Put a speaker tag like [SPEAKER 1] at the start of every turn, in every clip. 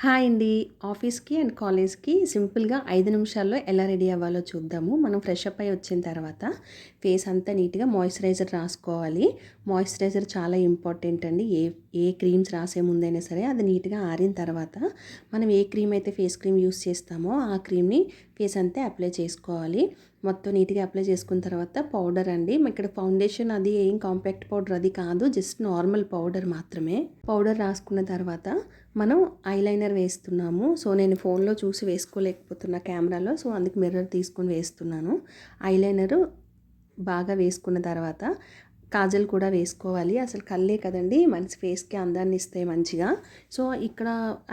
[SPEAKER 1] Hi అండి. ఆఫీస్‌కి and కాలేజ్‌కి సింపుల్‌గా 5 నిమిషాల్లో ఎలా రెడీ అవ్వాలో చూద్దాము. మనం ఫ్రెష్ అప్ అయ్యి వచ్చిన తర్వాత ఫేస్ అంతా నీట్‌గా మాయిశ్చరైజర్ రాసుకోవాలి. మాయిశ్చరైజర్ చాలా ఇంపార్టెంట్ అండి. ఏ క్రీమ్స్ రాసే ముందైనా సరే అది నీట్‌గా ఆరిన తర్వాత మనం ఏ క్రీమ్ అయితే ఫేస్ క్రీమ్ యూస్ చేస్తామో ఆ క్రీమ్‌ని ఫేస్ అంతా అప్లై చేసుకోవాలి. మొత్తం నీట్‌గా అప్లై చేసుకున్న తర్వాత పౌడర్ అండి. ఇక్కడ ఫౌండేషన్ అది ఏం కాంపాక్ట్ పౌడర్ అది కాదు. జస్ట్ నార్మల్ పౌడర్ మాత్రమే. పౌడర్ రాసుకున్న తర్వాత మనం ఐలైనర్ వేస్తున్నాము. సో నేను ఫోన్లో చూసి వేసుకోలేకపోతున్నా కెమెరాలో. సో అందుకు మిర్రర్ తీసుకొని వేస్తున్నాను. ఐలైనరు బాగా వేసుకున్న తర్వాత కాజల్ కూడా వేసుకోవాలి. అసలు కళ్ళే కదండి మనిషి ఫేస్కి అందాన్ని ఇస్తాయి మంచిగా. సో ఇక్కడ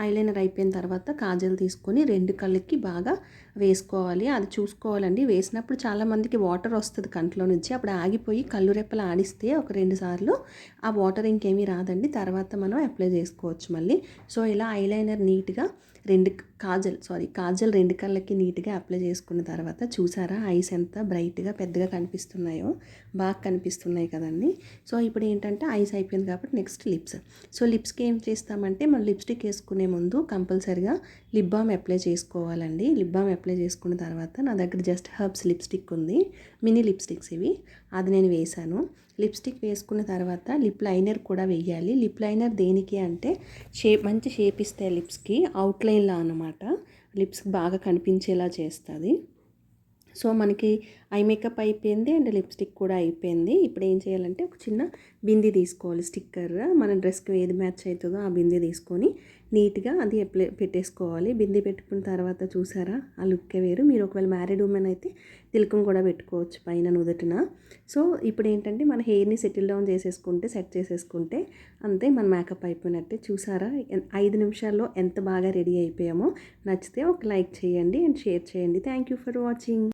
[SPEAKER 1] ఐలైనర్ అయిపోయిన తర్వాత కాజల్ తీసుకొని 2 కళ్ళకి బాగా వేసుకోవాలి. అది చూసుకోవాలండి. వేసినప్పుడు చాలామందికి వాటర్ వస్తుంది కంట్లో నుంచి. అప్పుడు ఆగిపోయి కళ్ళు రెప్పలు ఆడిస్తే ఒక 2 సార్లు ఆ వాటర్ ఇంకేమీ రాదండి. తర్వాత మనం అప్లై చేసుకోవచ్చు మళ్ళీ. సో ఇలా ఐలైనర్ నీట్గా కాజల్ 2 కళ్ళకి నీట్గా అప్లై చేసుకున్న తర్వాత చూసారా ఐస్ ఎంత బ్రైట్గా పెద్దగా కనిపిస్తున్నాయో, బాగా కనిపిస్తున్నాయి కదండి. సో ఇప్పుడు ఏంటంటే ఐస్ అయిపోయింది కాబట్టి నెక్స్ట్ లిప్స్. సో లిప్స్కి ఏం చేస్తామంటే మనం లిప్స్టిక్ వేసుకునే ముందు కంపల్సరిగా లిప్ బామ్ అప్లై చేసుకోవాలండి. లిప్ బామ్ అప్లై చేసుకున్న తర్వాత నా దగ్గర జస్ట్ హర్బ్స్ లిప్స్టిక్ ఉంది. మినీ లిప్స్టిక్స్ ఇవి. అది నేను వేశాను. లిప్స్టిక్ వేసుకున్న తర్వాత లిప్ లైనర్ కూడా వేయాలి. లిప్ లైనర్ దేనికి అంటే మంచి షేప్ ఇస్తాయి లిప్స్కి, అవుట్లైన్లా అన్నమాట. లిప్స్కి బాగా కనిపించేలా చేస్తుంది. సో మనకి ఐ మేకప్ అయిపోయింది అండ్ లిప్స్టిక్ కూడా అయిపోయింది. ఇప్పుడు ఏం చేయాలంటే ఒక చిన్న బింది తీసుకోవాలి, స్టిక్కర్ మన డ్రెస్కి ఏది మ్యాచ్ అవుతుందో ఆ బింది తీసుకొని నీట్గా అది పెట్టేసుకోవాలి. బింది పెట్టుకున్న తర్వాత చూసారా ఆ లుక్కే వేరు. మీరు ఒకవేళ మ్యారీడ్ ఉమెన్ అయితే తిలకం కూడా పెట్టుకోవచ్చు పైన నుదుటిన. సో ఇప్పుడు ఏంటంటే మన హెయిర్ని సెట్ చేసేసుకుంటే అంతే మన మేకప్ అయిపోయినట్టే. చూసారా 5 నిమిషాల్లో ఎంత బాగా రెడీ అయిపోయామో. నచ్చితే ఒక లైక్ చేయండి అండ్ షేర్ చేయండి. Thank you for watching.